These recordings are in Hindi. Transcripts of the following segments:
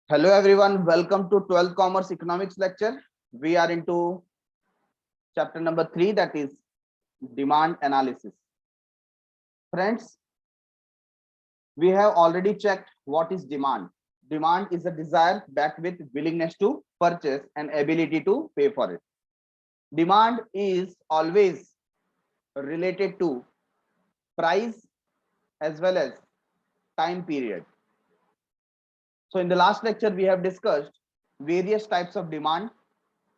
Hello everyone, welcome to 12th Commerce Economics lecture. We are into chapter number 3, that is demand analysis. Friends, we have already checked what is demand. Demand is a desire backed with willingness to purchase and ability to pay for it. Demand is always related to price as well as time period. So in the last lecture, we have discussed various types of demand,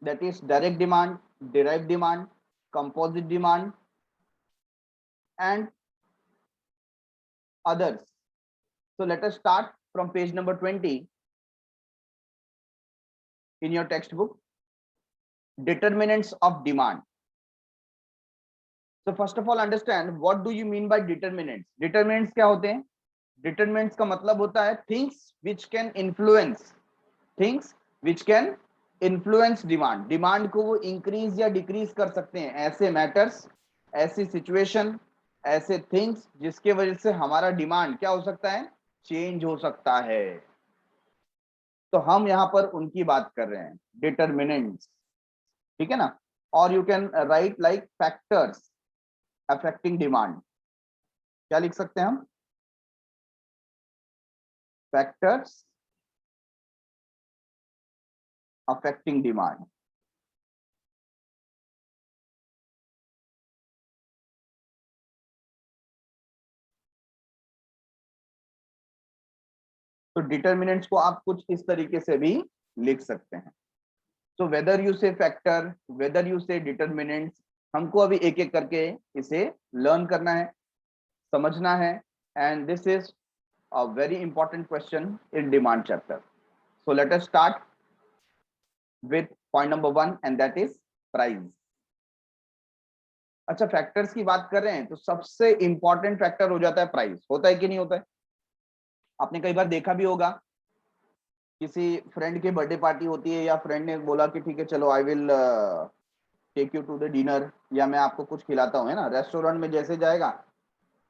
that is direct demand, derived demand, composite demand, and others. So let us start from page number 20 in your textbook. Determinants of demand. So first of all, understand what do you mean by determinants. Determinants क्या होते हैं? Determinants का मतलब होता है things which can influence demand. Demand को वो increase या decrease कर सकते हैं. ऐसे matters, ऐसी situation, ऐसे things जिसके वजह से हमारा डिमांड क्या हो सकता है, चेंज हो सकता है. तो हम यहां पर उनकी बात कर रहे हैं, डिटरमिनेंट्स. ठीक है ना. और you can write like factors affecting demand. क्या लिख सकते हैं हम? Factors affecting demand. तो डिटरमिनेंट्स को आप कुछ इस तरीके से भी लिख सकते हैं. सो वेदर यू से फैक्टर, वेदर यू से डिटरमिनेंट्स, हमको अभी एक एक करके इसे लर्न करना है, समझना है. And this is a very important question in demand chapter. So let us start with point number 1 and that is price. अच्छा, फैक्टर्स की बात कर रहे हैं तो सबसे इंपॉर्टेंट फैक्टर हो जाता है प्राइस. होता है कि नहीं होता है? आपने कई बार देखा भी होगा, किसी फ्रेंड के बर्थडे पार्टी होती है या फ्रेंड ने बोला कि ठीक है चलो I will take you to the dinner, या मैं आपको कुछ खिलाता हूँ, है ना. रेस्टोरेंट में जैसे जाएगा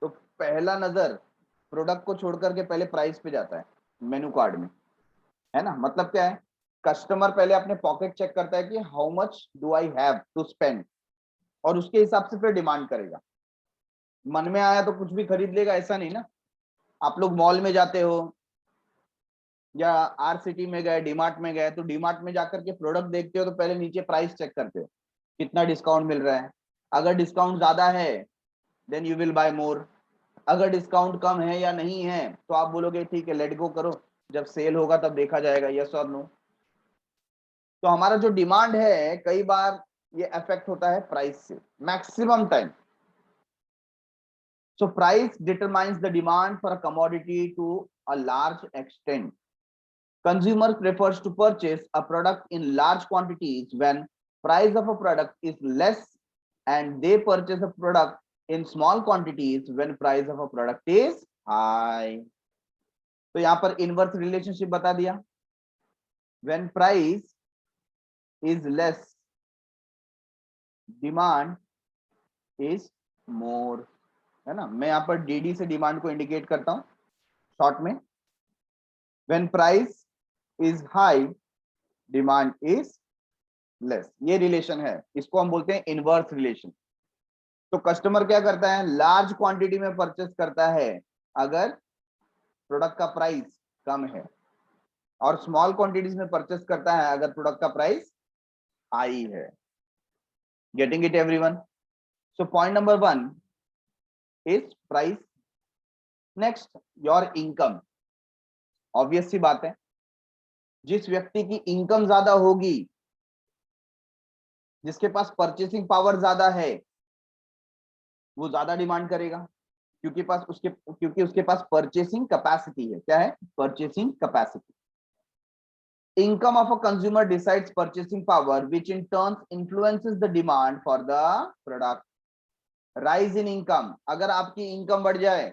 तो पहला नजर प्रोडक्ट को छोड़ करके पहले प्राइस पे जाता है, मेनू कार्ड में, है ना. मतलब क्या है, कस्टमर पहले अपने पॉकेट चेक करता है कि how much do I have to spend, और उसके हिसाब से फिर डिमांड करेगा. मन में आया तो कुछ भी खरीद लेगा, ऐसा नहीं ना. आप लोग मॉल में जाते हो या आर सिटी में गए, डीमार्ट में गए, तो डीमार्ट में जाकर के प्रोडक्ट देखते हो तो पहले नीचे प्राइस चेक करते हो, कितना डिस्काउंट मिल रहा है. अगर डिस्काउंट ज्यादा है देन यू विल बाय मोर. अगर डिस्काउंट कम है या नहीं है तो आप बोलोगे ठीक है लेट गो करो, जब सेल होगा तब देखा जाएगा. यस और नो. तो हमारा जो डिमांड है कई बार ये अफेक्ट होता है प्राइस से, maximum time. So price determines the demand for a commodity to a large extent. Consumer prefers to purchase a product in large quantities when price of a product is less, and they purchase a product in small quantities when price of a product is high. तो यहाँ पर इनवर्स रिलेशनशिप बता दिया. When price is less, demand is more, है ना. मैं यहाँ पर डीडी से डिमांड को इंडिकेट करता हूँ शॉर्ट में. When price is high, demand is less. ये रिलेशन है, इसको हम बोलते हैं इनवर्स रिलेशन. तो कस्टमर क्या करता है, लार्ज क्वांटिटी में परचेस करता है अगर प्रोडक्ट का प्राइस कम है, और स्मॉल क्वांटिटीज में परचेस करता है अगर प्रोडक्ट का प्राइस हाई है. Getting it everyone? So point number 1 is price. Next, your income. Obvious सी बात है, जिस व्यक्ति की इनकम ज्यादा होगी, जिसके पास परचेसिंग पावर ज्यादा है, वो ज्यादा डिमांड करेगा, क्योंकि उसके पास परचेसिंग कैपेसिटी है. क्या है? Purchasing capacity. Income of a consumer decides purchasing power which in turn influences the demand for the product. Rise in income. अगर आपकी इनकम बढ़ जाए,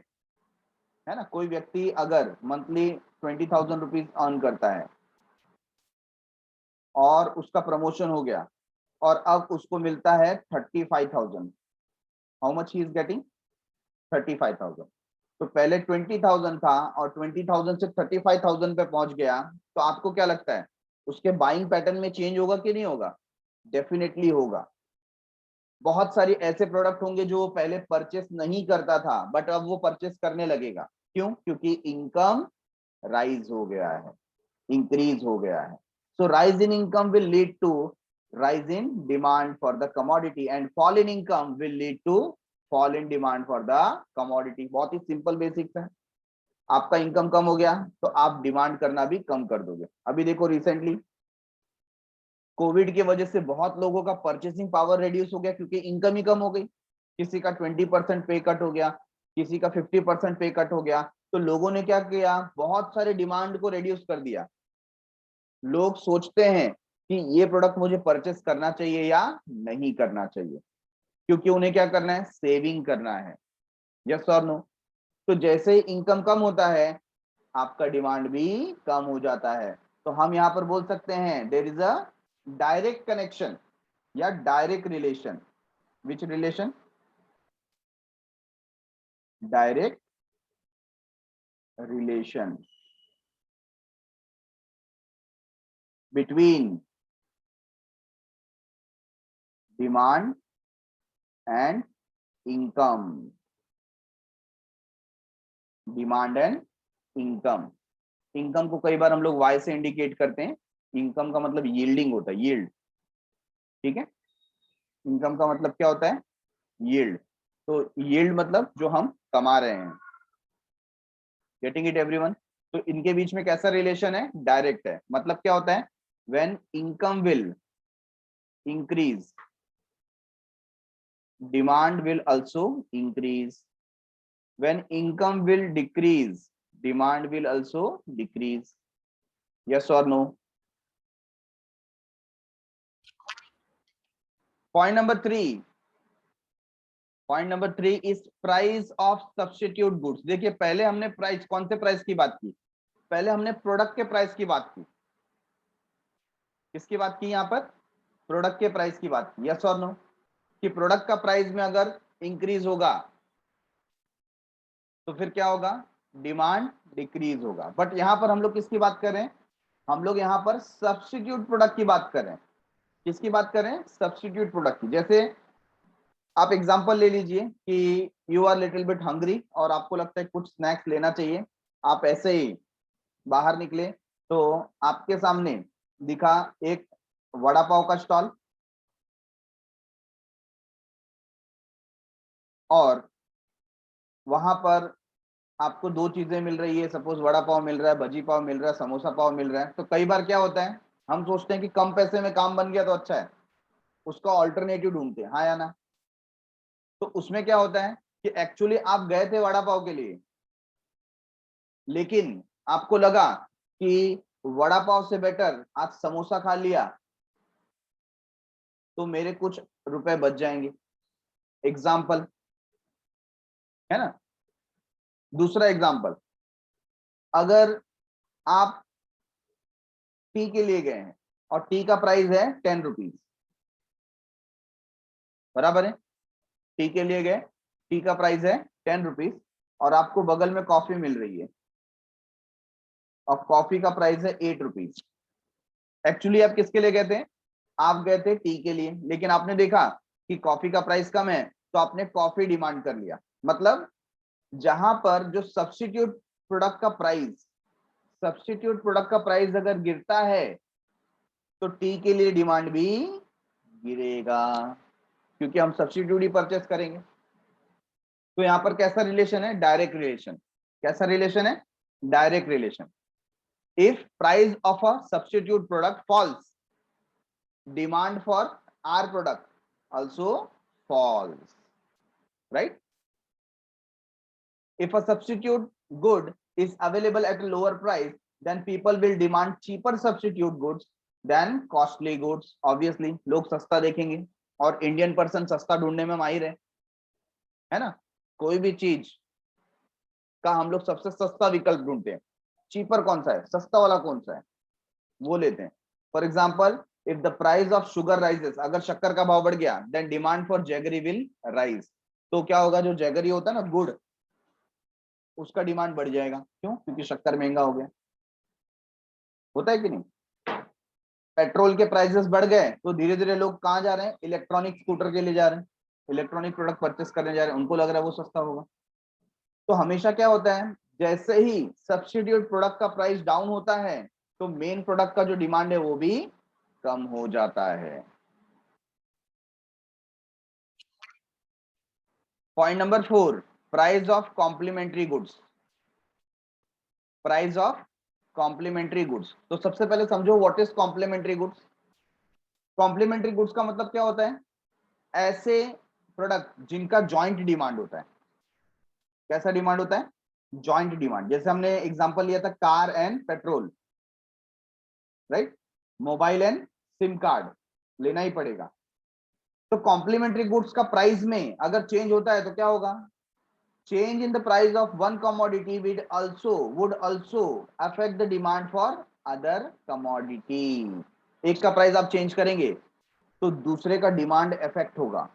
है ना, कोई व्यक्ति अगर मंथली 20,000 रुपीज अर्न करता है और उसका प्रमोशन हो गया और अब उसको मिलता है 35,000, how much he is getting? 35,000. तो पहले 20,000 था और 20,000 से 35,000 पे पहुंच गया, तो आपको क्या लगता है उसके बाइंग पैटर्न में चेंज होगा कि नहीं होगा? डेफिनेटली होगा। बहुत सारी ऐसे प्रोडक्ट होंगे जो वो पहले परचेस नहीं करता था, बट अब वो परचेस करने लगेगा। क्यों? क्योंकि इनकम राइज हो गया है, इंक्रीज हो गया है। So rise in income will lead to rise in demand for the commodity and fall in income will lead to fall in demand for the commodity। बहुत ही सिंपल बेसिक्स है। आपका इनकम कम हो गया तो आप डिमांड करना भी कम कर दोगे। अभी देखो रिसेंटली कोविड की वजह से बहुत लोगों का परचेसिंग पावर रिड्यूस हो गया क्योंकि इनकम ही कम हो गई। किसी का 20% पे कट हो गया, किसी का 50% पे कट हो गया। तो लोगों ने क्या किया, बहुत सारे डिमांड को रिड्यूस कर दिया। लोग सोचते हैं कि ये प्रोडक्ट मुझे परचेस करना चाहिए या नहीं करना चाहिए, क्योंकि उन्हें क्या करना है, सेविंग करना है। यस और नो? तो जैसे ही इनकम कम होता है आपका डिमांड भी कम हो जाता है। तो हम यहां पर बोल सकते हैं there is a direct connection या direct relation. Which relation? Direct relation between demand and income. Demand and income. Income को कई बार हम लोग वाई से इंडिकेट करते हैं। इनकम का मतलब यील्डिंग होता है, यील्ड। ठीक है, इनकम का मतलब क्या होता है? यील्ड। तो यील्ड मतलब जो हम कमा रहे हैं। Getting it everyone? तो इनके बीच में कैसा रिलेशन है? डायरेक्ट है। मतलब क्या होता है? When income will increase demand will also increase, when income will decrease demand will also decrease. Yes और no? Point number 3, point number 3 is price of substitute goods. देखिए पहले हमने प्राइस, कौन से प्राइस की बात की? पहले हमने प्रोडक्ट के प्राइस की बात की। किसकी बात की यहां पर? प्रोडक्ट के प्राइस की बात की। यस और नो? कि प्रोडक्ट का प्राइस में अगर इंक्रीज होगा तो फिर क्या होगा? डिमांड डिक्रीज होगा। बट यहां पर हम लोग किसकी बात कर रहे हैं? हम लोग यहां पर सब्स्टिट्यूट प्रोडक्ट की बात कर रहे हैं। किसकी बात कर रहे हैं? सब्स्टिट्यूट प्रोडक्ट की। जैसे आप एग्जांपल ले लीजिए कि you are little bit hungry और आपको लगता है कुछ स्नैक्स लेना चाहिए। आप ऐसे ही बाहर निकले तो आपके सामने दिखा एक वड़ा पाव का स्टॉल, और वहां पर आपको दो चीजें मिल रही है। सपोज वड़ा पाव मिल रहा है, भजी पाव मिल रहा है, समोसा पाव मिल रहा है। तो कई बार क्या होता है, हम सोचते हैं कि कम पैसे में काम बन गया तो अच्छा है, उसका ऑल्टरनेटिव ढूंढते हैं। हाँ या ना? तो उसमें क्या होता है कि एक्चुअली आप गए थे वड़ा पाव के लिए, लेकिन आपको लगा कि वड़ा पाव से बेटर आज समोसा खा लिया तो मेरे कुछ रुपए बच जाएंगे। एग्जाम्पल है ना? दूसरा एग्जाम्पल, अगर आप टी के लिए गए हैं और टी का प्राइस है 10 रुपीज, बराबर है? टी के लिए गए, टी का प्राइस है 10 रुपीज और आपको बगल में कॉफी मिल रही है और कॉफी का प्राइस है 8 रुपीज। एक्चुअली आप किसके लिए गए थे? आप गए थे टी के लिए, लेकिन आपने देखा कि कॉफी का प्राइस कम है तो आपने कॉफी डिमांड कर लिया। मतलब जहां पर जो सब्स्टिट्यूट प्रोडक्ट का प्राइस, सब्स्टिट्यूट प्रोडक्ट का प्राइस अगर गिरता है तो टी के लिए डिमांड भी गिरेगा, क्योंकि हम सब्स्टिट्यूट ही परचेस करेंगे। तो यहां पर कैसा रिलेशन है? Direct relation. कैसा रिलेशन है? Direct relation. If price of a substitute product falls, demand for our product also falls, right? If a substitute good is available at a lower price, then people will demand cheaper substitute goods than costly goods। Obviously लोग सस्ता देखेंगे और इंडियन पर्सन सस्ता ढूंढने में माहिर है ना? कोई भी चीज का हम लोग सबसे सस्ता विकल्प ढूंढते हैं। चीपर कौन सा है, सस्ता वाला कौन सा है, वो लेते हैं। For example, if the price of sugar rises, अगर शक्कर का भाव बढ़ गया, then demand for jaggery will rise. तो क्या होगा, जो जैगरी होता है ना, गुड़, उसका डिमांड बढ़ जाएगा। क्यों? क्योंकि शक्कर महंगा हो गया। होता है कि नहीं? पेट्रोल के प्राइसेस बढ़ गए तो धीरे धीरे लोग कहाँ जा रहे हैं? इलेक्ट्रॉनिक स्कूटर के लिए जा रहे हैं, इलेक्ट्रॉनिक प्रोडक्ट परचेस करने जा रहे हैं, उनको लग रहा है वो सस्ता होगा। तो हमेशा क्या होता है, जैसे ही सब्स्टिट्यूट प्रोडक्ट का प्राइस डाउन होता है तो मेन प्रोडक्ट का जो डिमांड है वो भी कम हो जाता है। Point number 4, price of complementary goods. Price of complementary goods. तो सबसे पहले समझो what is complementary goods. Complementary goods का मतलब क्या होता है? ऐसे प्रोडक्ट जिनका जॉइंट डिमांड होता है। कैसा डिमांड होता है? Joint demand. जैसे हमने एग्जांपल लिया था car and petrol, right? Mobile and SIM card लेना ही पड़ेगा। तो कॉम्प्लीमेंट्री गुड्स का प्राइस में अगर चेंज होता है तो क्या होगा? Change in the price of one commodity would also affect the demand for other commodity। एक का प्राइस आप चेंज करेंगे तो दूसरे का डिमांड इफेक्ट होगा।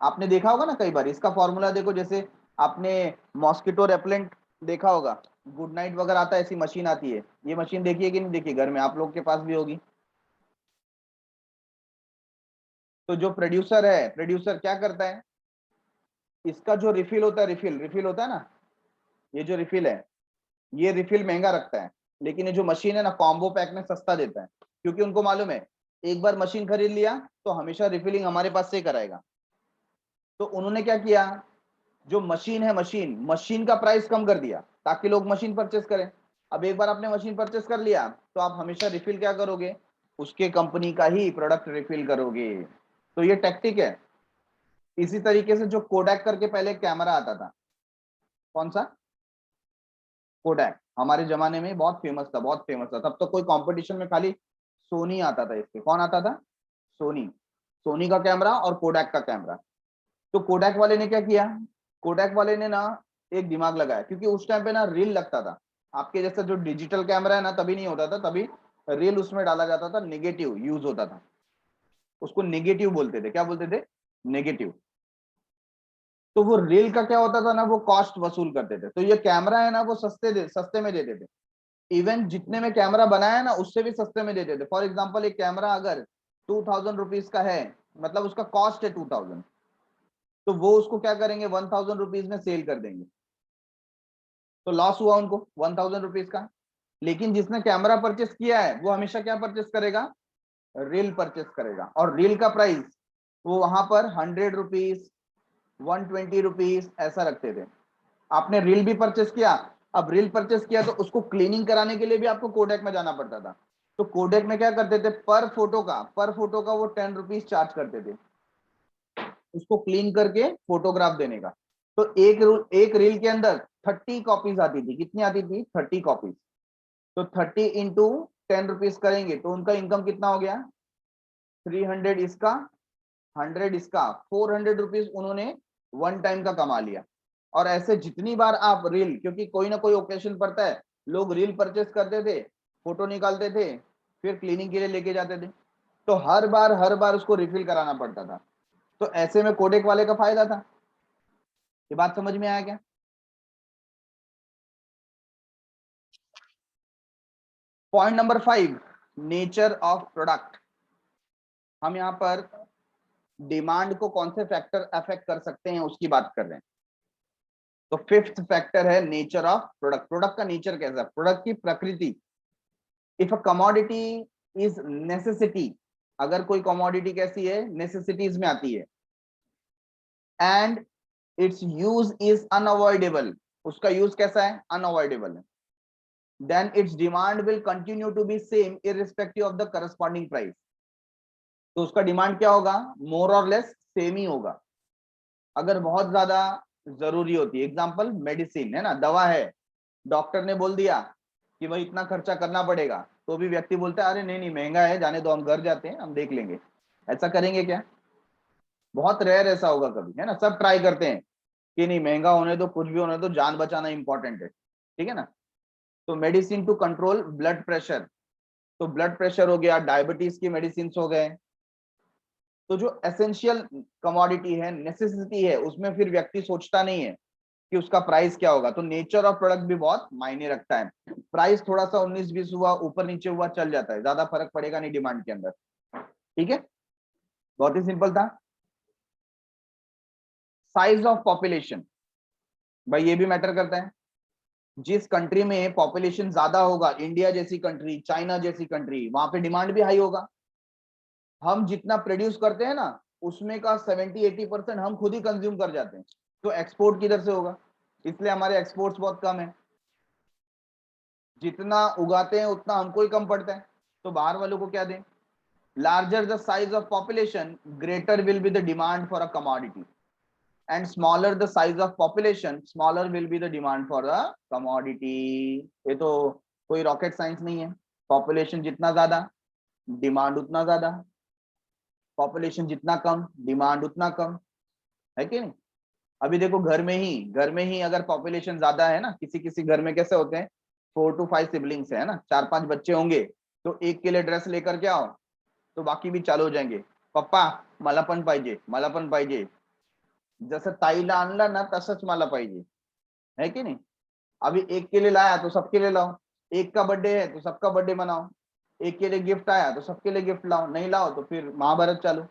आपने देखा होगा ना कई बार, इसका फॉर्मूला देखो, जैसे आपने मॉस्किटो रेपेलेंट देखा होगा, गुड नाइट वगैरह आता है, ऐसी मशीन आती है। ये मशीन देखी है कि नहीं देखी? घर में आप लोग के पास भी होगी। तो जो प्रोड्यूसर है, प्रोड्यूसर क्या करता है, इसका जो रिफिल होता है, रिफिल होता है ना, ये जो रिफिल है, ये रिफिल महंगा रखता है, लेकिन ये जो मशीन है ना, कॉम्बो पैक में सस्ता देता है। क्योंकि उनको मालूम है एक बार मशीन खरीद लिया तो हमेशा रिफिलिंग हमारे पास से कराएगा। तो उन्होंने क्या किया, जो मशीन है, मशीन का प्राइस कम कर दिया ताकि लोग मशीन परचेस करें। अब एक बार आपने मशीन परचेस कर लिया तो आप हमेशा रिफिल क्या करोगे? उसके कंपनी का ही प्रोडक्ट रिफिल करोगे। तो ये टैक्टिक है। इसी तरीके से जो कोडैक करके पहले कैमरा आता था, कौन सा? कोडैक हमारे जमाने में बहुत फेमस था, बहुत फेमस था। तब तो कोई कंपटीशन में खाली सोनी आता था, इसके कौन आता था? सोनी। सोनी का कैमरा और कोडैक का कैमरा। तो कोडैक वाले ने क्या किया, कोडैक वाले ने ना एक दिमाग लगाया, क्योंकि उस टाइम पे ना रील लगता था। आपके जैसा जो डिजिटल कैमरा है ना तभी नहीं होता था, तभी रील उसमें डाला जाता था, नेगेटिव यूज होता था। उसको नेगेटिव बोलते थे। क्या बोलते थे? नेगेटिव। तो वो रील का क्या होता था ना, वो कॉस्ट वसूल करते थे। तो ये कैमरा है ना, वो सस्ते में देते थे। इवन जितने में कैमरा बनाया ना उससे भी सस्ते में देते थे। फॉर एग्जाम्पल एक कैमरा अगर 2000 रुपीज का है, मतलब उसका कॉस्ट है 2000, तो वो उसको क्या करेंगे, 1000 रुपीज में सेल कर देंगे। तो लॉस हुआ उनको 1000 रुपीज का। लेकिन जिसने कैमरा परचेस किया है वो हमेशा क्या परचेस करेगा? रील परचेस करेगा। और रील का प्राइस वो वहां पर 100 रुपीज, 120 रुपीज ऐसा रखते थे। आपने रील भी परचेस किया। अब रील परचेस किया तो उसको क्लीनिंग कराने के लिए भी आपको कोडेक में जाना पड़ता था। तो कोडेक में क्या करते थे, पर फोटो का वो 10 रुपीज चार्ज करते थे उसको क्लीन करके फोटोग्राफ देने का। तो एक रील के अंदर 30 कॉपीज आती थी। कितनी आती थी? 30 कॉपीज। तो 30 × 10 रुपीज करेंगे तो उनका इनकम कितना हो गया? 300 इसका, 100 इसका, 400 रुपीज उन्होंने वन टाइम का कमा लिया। और ऐसे जितनी बार आप रील, क्योंकि कोई ना कोई ओकेशन पड़ता है, लोग रील परचेस करते थे, फोटो निकालते थे, फिर क्लीनिंग के लिए लेके जाते थे। तो हर बार उसको रिफिल कराना पड़ता था। तो ऐसे में कोडेक वाले का फायदा था। ये बात समझ में आया क्या? Point number 5, nature of product. हम यहाँ पर डिमांड को कौन से फैक्टर अफेक्ट कर सकते हैं उसकी बात कर रहे हैं। तो फिफ्थ फैक्टर है नेचर ऑफ प्रोडक्ट। प्रोडक्ट का नेचर कैसा है, प्रोडक्ट की प्रकृति। If a commodity is necessity, अगर कोई कमोडिटी कैसी है, नेसेसिटीज में आती है, and it's use is unavoidable, उसका यूज कैसा है? अनअवॉइडेबल है, then its demand will continue to be same irrespective of the corresponding price। तो उसका डिमांड क्या होगा? मोर और लेस सेम ही होगा। अगर बहुत ज्यादा जरूरी होती है, एग्जांपल मेडिसिन है ना, दवा है, डॉक्टर ने बोल दिया कि भाई इतना खर्चा करना पड़ेगा, तो भी व्यक्ति बोलता है अरे नहीं नहीं महंगा है, जाने दो, हम घर जाते हैं, हम देख लेंगे। ऐसा करेंगे क्या? बहुत रेयर ऐसा होगा कभी, है ना। सब ट्राई करते हैं कि नहीं महंगा होने दो, कुछ भी होने दो, जान बचाना इंपॉर्टेंट है, ठीक है ना। तो medicine to control blood pressure, तो ब्लड प्रेशर हो गया, डायबिटीज की मेडिसिन हो गए। तो जो एसेंशियल कमोडिटी है, नेसेसिटी है, उसमें फिर व्यक्ति सोचता नहीं है कि उसका प्राइस क्या होगा। तो नेचर ऑफ प्रोडक्ट भी बहुत मायने रखता है। प्राइस थोड़ा सा 19-20 हुआ, ऊपर नीचे हुआ, चल जाता है, ज्यादा फर्क पड़ेगा नहीं डिमांड के अंदर। ठीक है, बहुत ही सिंपल था। साइज ऑफ पॉपुलेशन, भाई ये भी मैटर करता है। जिस कंट्री में पॉपुलेशन ज्यादा होगा, इंडिया जैसी कंट्री, चाइना जैसी कंट्री, वहां पे डिमांड भी हाई होगा। हम जितना प्रोड्यूस करते हैं ना, उसमें का 70-80% हम खुद ही कंज्यूम कर जाते हैं, तो एक्सपोर्ट किधर से होगा, इसलिए हमारे एक्सपोर्ट्स बहुत कम है। जितना उगाते हैं उतना हमको ही कम पड़ता है, तो बाहर वालों को क्या दें। Larger the size of population, greater will be the demand for a commodity, and smaller the size of population, smaller will be the demand for the commodity. ये तो कोई रॉकेट साइंस नहीं है। पॉपुलेशन जितना ज्यादा, डिमांड उतना ज्यादा, पॉपुलेशन जितना कम, डिमांड उतना कम, है कि नहीं। अभी देखो घर में ही अगर पॉपुलेशन ज्यादा है ना, किसी किसी घर में कैसे होते हैं, 4 to 5 सिबलिंग्स है ना, 4-5 बच्चे होंगे, तो एक के लिए ड्रेस लेकर के आओ तो बाकी भी चालू हो जाएंगे, पप्पा मला पण पाहिजे, मला पण पाहिजे, जसं ताईला आणला ना तसंच मला पाहिजे, है कि नहीं। अभी एक के लिए लाया तो सबके लिए लाओ, एक का बर्थडे है तो सबका बर्थडे मनाओ, एक के लिए गिफ्ट आया तो सबके लिए गिफ्ट लाओ, नहीं लाओ तो फिर महाभारत चालू।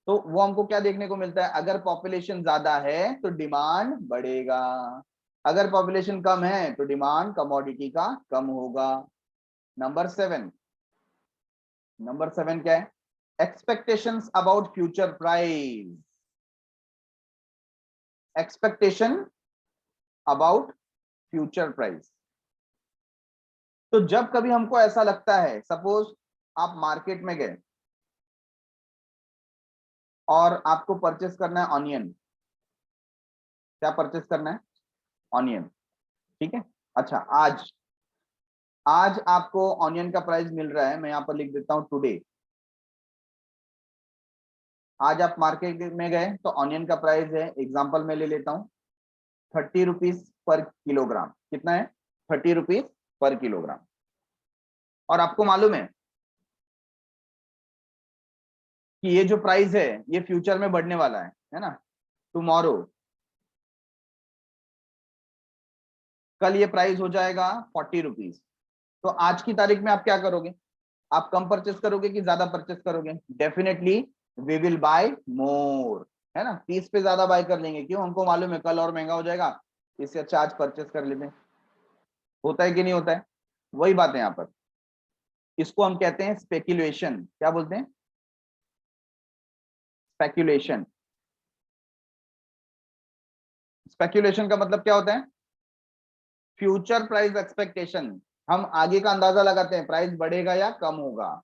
तो वो हमको क्या देखने को मिलता है, अगर पॉपुलेशन ज्यादा है तो डिमांड बढ़ेगा, अगर पॉपुलेशन कम है तो डिमांड कमोडिटी का कम होगा। नंबर 7 क्या है, expectations about future price. Expectation about future price. तो जब कभी हमको ऐसा लगता है, सपोज आप मार्केट में गए और आपको परचेस करना है ऑनियन, क्या परचेस करना है, ऑनियन, ठीक है। अच्छा, आज आज आपको ऑनियन का प्राइस मिल रहा है, मैं यहां पर लिख देता हूं टुडे। आज आप मार्केट में गए तो ऑनियन का प्राइस है, एग्जांपल में ले लेता हूं 30 रुपीज पर किलोग्राम। कितना है, 30 रुपीज पर किलोग्राम। और आपको मालूम है कि ये जो प्राइस है ये फ्यूचर में बढ़ने वाला है ना। टुमारो, कल ये प्राइस हो जाएगा 40 रुपीज। तो आज की तारीख में आप क्या करोगे, आप कम परचेस करोगे कि ज्यादा परचेस करोगे। डेफिनेटली वी विल बाय मोर, है ना, 30 पे ज्यादा बाय कर लेंगे, क्यों, हमको मालूम है कल और महंगा हो जाएगा, इससे अच्छा आज परचेस कर लेते हैं। होता है कि नहीं होता है, वही बात है यहाँ पर। इसको हम कहते हैं स्पेक्युलेशन। क्या बोलते हैं, स्पेक्युलेशन। स्पेक्युलेशन का मतलब क्या होता है, फ्यूचर प्राइस एक्सपेक्टेशन। हम आगे का अंदाजा लगाते हैं प्राइस बढ़ेगा या कम होगा।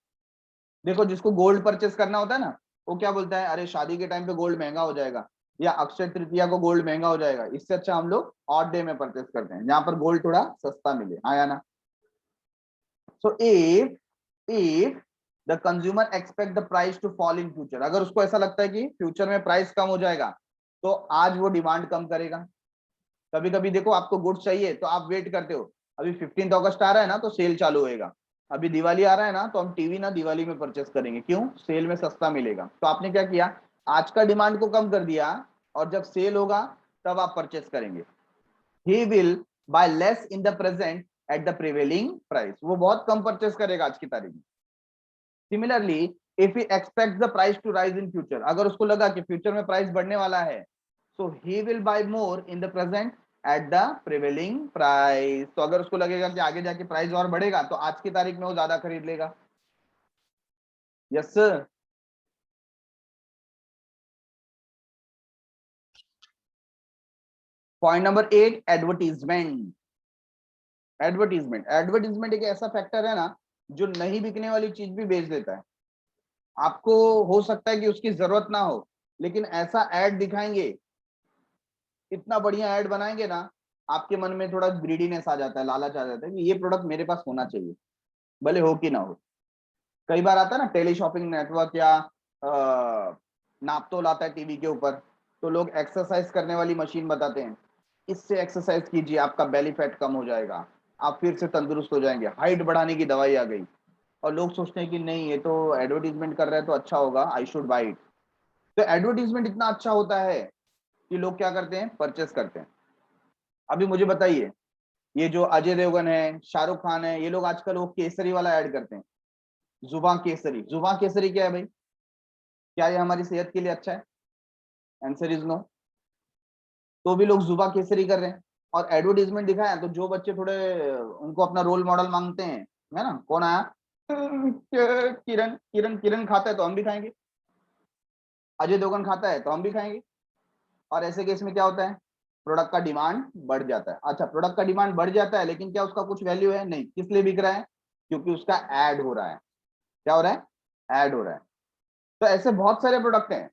देखो, जिसको गोल्ड परचेस करना होता है ना, वो क्या बोलता है, अरे शादी के टाइम पे गोल्ड महंगा हो जाएगा, या अक्षय तृतीया को गोल्ड महंगा हो जाएगा, इससे अच्छा हम लोग ऑड डे में परचेस करते हैं जहां पर गोल्ड थोड़ा सस्ता मिले, हाँ या ना। So if the consumer expect the price to fall in future, अगर उसको ऐसा लगता है कि फ्यूचर में प्राइस कम हो जाएगा, तो आज वो डिमांड कम करेगा। कभी कभी देखो, आपको गुड्स चाहिए तो आप वेट करते हो, अभी 15 अगस्त आ रहा है ना तो सेल चालू होएगा, अभी दिवाली आ रहा है ना तो हम टीवी ना दिवाली में परचेस करेंगे, क्यों, सेल में सस्ता मिलेगा। तो आपने क्या किया, आज का डिमांड को कम कर दिया, और जब सेल होगा तब आप परचेस करेंगे। He will buy less in the present at the prevailing price, वो बहुत कम परचेस करेगा आज की तारीख में। Similarly, if he expect the price to rise in future, अगर उसको लगा कि फ्यूचर में प्राइस बढ़ने वाला है, so he will buy more in the present at the prevailing price. तो अगर उसको लगेगा कि आगे जाके प्राइस और बढ़ेगा, तो आज की तारीख में वो ज्यादा खरीद लेगा। Yes sir. Point number 8, advertisement. Advertisement एक ऐसा फैक्टर है ना, जो नहीं बिकने वाली चीज भी बेच देता है। आपको हो सकता है कि उसकी जरूरत ना हो, लेकिन ऐसा एड दिखाएंगे, इतना बढ़िया ऐड बनाएंगे ना, आपके मन में थोड़ा ग्रीडीनेस आ जाता है, लालच आ जाता है कि ये प्रोडक्ट मेरे पास होना चाहिए, भले हो कि ना हो। कई बार आता है ना टेली शॉपिंग नेटवर्क, या नापतोल आता है टीवी के ऊपर, तो लोग एक्सरसाइज करने वाली मशीन बताते हैं, इससे एक्सरसाइज कीजिए आपका बेली फैट कम हो जाएगा, आप फिर से तंदुरुस्त हो जाएंगे, हाइट बढ़ाने की दवाई आ गई। और लोग सोचते हैं कि नहीं, ये तो एडवर्टीजमेंट कर रहा है तो अच्छा होगा, आई शुड बाई इट। तो एडवर्टीजमेंट इतना अच्छा होता है कि लोग क्या करते हैं, परचेस करते हैं। अभी मुझे बताइए, ये जो अजय देवगन है, शाहरुख खान है, ये लोग आजकल वो केसरी वाला ऐड करते हैं, जुबान केसरी। जुबान केसरी क्या है भाई? क्या ये हमारी सेहत के लिए अच्छा है? Answer is no. तो भी लोग जुबा केसरी कर रहे हैं और एडवर्टीजमेंट दिखाया, तो जो बच्चे थोड़े उनको अपना रोल मॉडल मांगते हैं, है ना, कौन आया, किरण किरण किरण खाता है तो हम भी खाएंगे, अजय देवगन खाता है तो हम भी खाएंगे। और ऐसे केस में क्या होता है, प्रोडक्ट का डिमांड बढ़ जाता है। अच्छा, प्रोडक्ट का डिमांड बढ़ जाता है, लेकिन क्या उसका कुछ वैल्यू है? नहीं। किस लिए बिक रहा है? क्योंकि उसका ऐड हो रहा है। क्या हो रहा है? ऐड हो रहा है। तो ऐसे बहुत सारे प्रोडक्ट हैं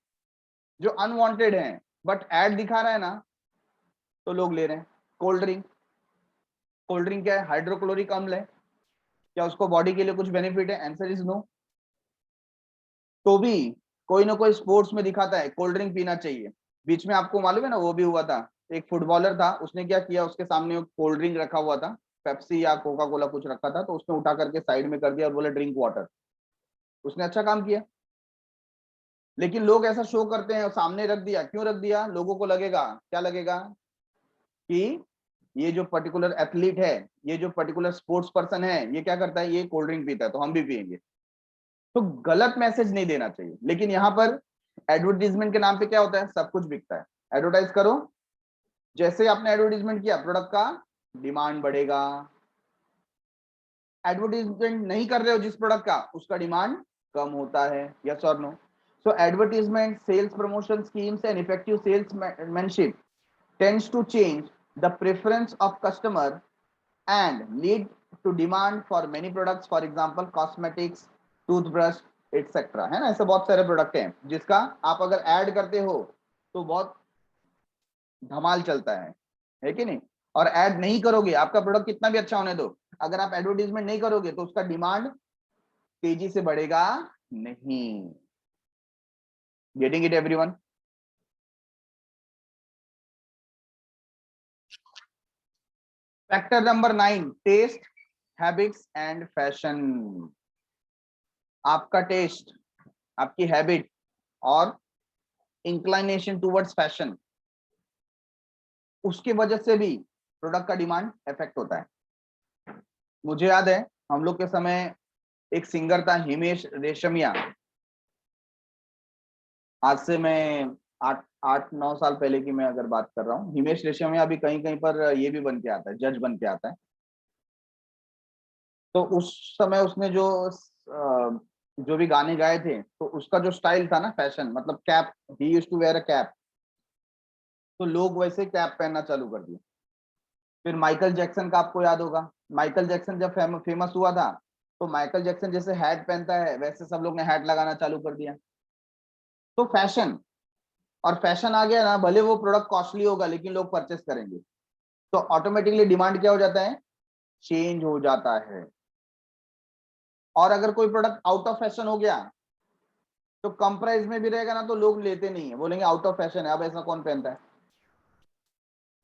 जो अनवांटेड हैं, बट ऐड दिखा रहा है ना, तो लोग ले रहे हैं। कोल्ड ड्रिंक, कोल्ड ड्रिंक क्या है? हाइड्रोक्लोरिक अम्ल है। क्या उसको बॉडी के लिए कुछ बेनिफिट है? Answer is no. तो भी कोई ना कोई स्पोर्ट्स में दिखाता है कोल्ड ड्रिंक पीना चाहिए। बीच में आपको मालूम है ना, वो भी हुआ था, एक फुटबॉलर था, उसने क्या किया, उसके सामने कोल्ड ड्रिंक रखा हुआ था, पेप्सी या कोका कोला कुछ रखा था, तो उसने उठा करके साइड में कर दिया और बोले ड्रिंक वाटर। उसने अच्छा काम किया। लेकिन लोग ऐसा शो करते हैं और सामने रख दिया। क्यों रख दिया? लोगों को लगेगा, क्या लगेगा, कि ये जो पर्टिकुलर एथलीट है, ये जो पर्टिकुलर स्पोर्ट्स पर्सन है, ये क्या करता है, ये कोल्ड ड्रिंक पीता है तो हम भी पियेंगे। तो गलत मैसेज नहीं देना चाहिए। लेकिन यहाँ पर एडवर्टीजमेंट के नाम पे क्या होता है, सब कुछ बिकता है। एडवर्टाइज करो, जैसे आपने एडवर्टीजमेंट किया, प्रोडक्ट का डिमांड बढ़ेगा। एडवर्टीजमेंट नहीं कर रहे हो जिस प्रोडक्ट का, उसका डिमांड कम होता है। यस और no? So advertisement, sales promotion schemes and effective salesmanship tends to change the preference of customer and lead to demand for many products, for example cosmetics, toothbrush, etc. है ना, ऐसे बहुत सारे प्रोडक्ट हैं जिसका आप अगर ऐड करते हो तो बहुत धमाल चलता है कि नहीं? और ऐड नहीं करोगे, आपका प्रोडक्ट कितना भी अच्छा होने दो, अगर आप एडवर्टीजमेंट नहीं करोगे तो उसका डिमांड तेजी से बढ़ेगा नहीं। Getting it everyone? Factor number 9, taste, habits and fashion. आपका टेस्ट, आपकी हैबिट और इंक्लाइनेशन टुवर्ड्स फैशन, उसके वजह से भी प्रोडक्ट का डिमांड इफेक्ट होता है। मुझे याद है हम लोग के समय एक सिंगर था हिमेश रेशमिया। आज से मैं 8 8 9 साल पहले की मैं अगर बात कर रहा हूँ, हिमेश रेशमिया अभी कहीं कहीं पर ये भी बन के आता है, जज बन के आता है। तो उस समय उसने जो भी गाने गाए थे, तो उसका जो स्टाइल था ना, फैशन मतलब cap, he used to wear a cap, तो लोग वैसे कैप पहनना चालू कर दिए। फिर माइकल जैक्सन का आपको याद होगा, माइकल जैक्सन जब फेमस हुआ था, तो माइकल जैक्सन जैसे हैट पहनता है वैसे सब लोग ने हैट लगाना चालू कर दिया। तो फैशन, और फैशन आ गया ना, भले वो प्रोडक्ट कॉस्टली होगा लेकिन लोग परचेस करेंगे, तो ऑटोमेटिकली डिमांड क्या हो जाता है, चेंज हो जाता है। और अगर कोई प्रोडक्ट आउट ऑफ फैशन हो गया, तो कम प्राइस में भी रहेगा ना, तो लोग लेते नहीं है, बोलेंगे आउट ऑफ फैशन है, अब ऐसा कौन पहनता है।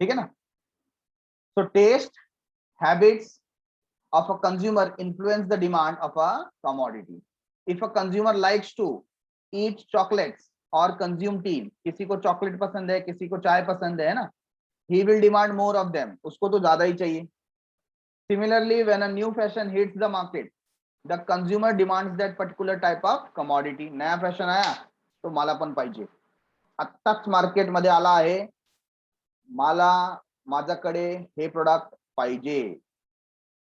ठीक है ना? So taste, habits of a consumer influence the demand of a commodity. If a consumer likes to eat chocolates or consume tea, किसी को चॉकलेट पसंद है, किसी को चाय पसंद है ना, he will demand more of them, उसको तो ज्यादा ही चाहिए। Similarly, when a new fashion hits the market, the consumer demands that particular type of commodity. नया फॅशन आया तो मालापण पाहिजे। आत्ताच मार्केट मध्ये आला आहे, मला माझ्याकडे हे प्रोडक्ट पाहिजे।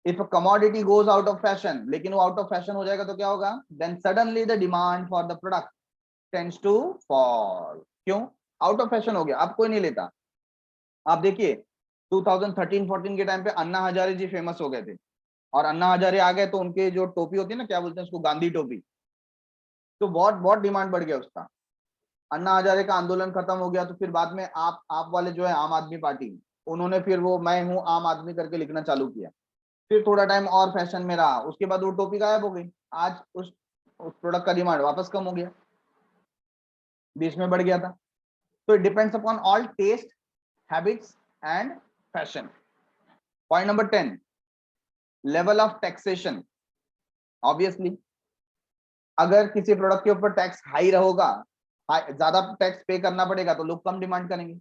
If a commodity goes out of fashion, लेकिन वो आउट ऑफ फैशन हो जाएगा तो क्या होगा, then suddenly the demand for the product tends to fall. क्यों? आउट ऑफ फैशन हो गया, अब कोई नहीं लेता। आप देखिए 2013-14 के टाइम पे अन्ना हजारे जी फेमस हो गए थे, और अन्ना हजारे आ गए तो उनके जो टोपी होती है ना, क्या बोलते हैं उसको, गांधी टोपी, तो बहुत बहुत डिमांड बढ़ गया उसका। अन्ना हजारे का आंदोलन खत्म हो गया तो फिर बाद में आप वाले जो है आम आदमी पार्टी, उन्होंने फिर वो मैं हूं आम आदमी करके लिखना चालू किया। फिर थोड़ा टाइम और फैशन में रहा, उसके बाद वो टोपी गायब हो गई। आज उस प्रोडक्ट का डिमांड वापस कम हो गया, बीच में बढ़ गया था। तो it depends upon all taste, habits and fashion. Point number 10, level of taxation. Obviously अगर किसी प्रोडक्ट के ऊपर टैक्स हाई रहेगा ज्यादा टैक्स पे करना पड़ेगा तो लोग कम डिमांड करेंगे।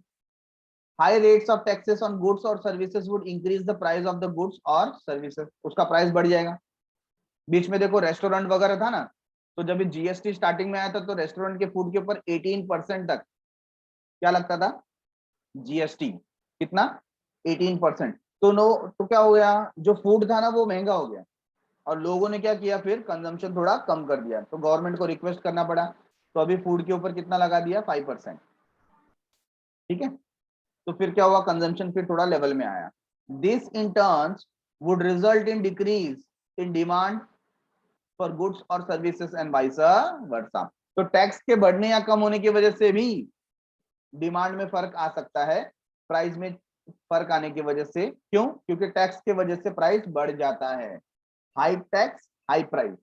High rates of taxes on goods और services would increase the price of the goods और सर्विसेज, उसका प्राइस बढ़ जाएगा। बीच में देखो रेस्टोरेंट वगैरह था ना, तो जब जीएसटी स्टार्टिंग में आया था तो रेस्टोरेंट के फूड के ऊपर 18% तक क्या लगता था, जीएसटी। कितना, 18%। तो नो, तो क्या हो गया, जो फूड था ना वो महंगा हो गया, और लोगों ने क्या किया, फिर कंजम्पशन थोड़ा कम कर दिया, तो गवर्नमेंट को रिक्वेस्ट करना पड़ा, तो अभी फूड के ऊपर कितना लगा दिया, 5%। ठीक है, तो फिर क्या हुआ, कंजम्पशन फिर थोड़ा लेवल में आया। This in turn would result in decrease in demand for goods और सर्विसेज एंड वाइस वर्सा। तो टैक्स के बढ़ने या कम होने की वजह से भी डिमांड में फर्क आ सकता है, प्राइस में फर्क आने की वजह से। क्यों, क्योंकि टैक्स की वजह से प्राइस बढ़ जाता है। High tax high price,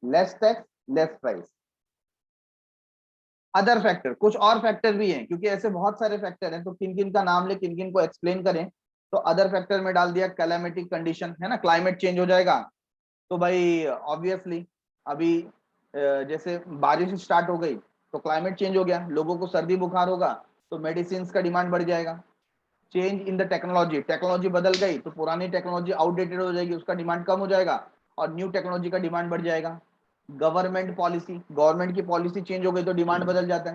less tax less price. Other factor, कुछ और फैक्टर भी हैं, क्योंकि ऐसे बहुत सारे फैक्टर हैं, तो किन किन का नाम ले, किन किन को एक्सप्लेन करें। तो अदर फैक्टर में डाल दिया कैलामिटी कंडीशन, है ना, क्लाइमेट चेंज हो जाएगा तो भाई ऑब्वियसली अभी जैसे बारिश स्टार्ट हो गई तो क्लाइमेट चेंज हो गया, लोगों को सर्दी बुखार होगा तो मेडिसिन का डिमांड बढ़ जाएगा। Change in the technology, technology बदल गई तो पुरानी टेक्नोलॉजी आउटडेटेड हो जाएगी, उसका डिमांड कम हो जाएगा और न्यू टेक्नोलॉजी का डिमांड बढ़ जाएगा। गवर्नमेंट पॉलिसी, गवर्नमेंट की पॉलिसी चेंज हो गई तो डिमांड बदल जाता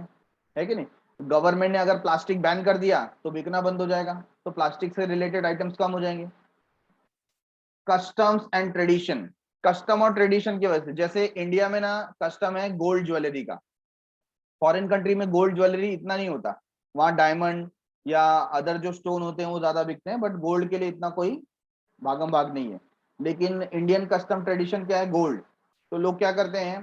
है कि नहीं। गवर्नमेंट ने अगर प्लास्टिक बैन कर दिया तो बिकना बंद हो जाएगा, तो प्लास्टिक से रिलेटेड आइटम्स कम हो जाएंगे। कस्टम्स एंड ट्रेडिशन, कस्टम और ट्रेडिशन की वजह से, जैसे इंडिया में ना कस्टम है गोल्ड ज्वेलरी का, फॉरेन कंट्री में गोल्ड ज्वेलरी इतना नहीं होता, वहां डायमंड या अदर जो स्टोन होते हैं वो ज्यादा बिकते हैं, बट गोल्ड के लिए इतना कोई भागम भाग नहीं है। लेकिन इंडियन कस्टम ट्रेडिशन क्या है, गोल्ड। तो लोग क्या करते हैं,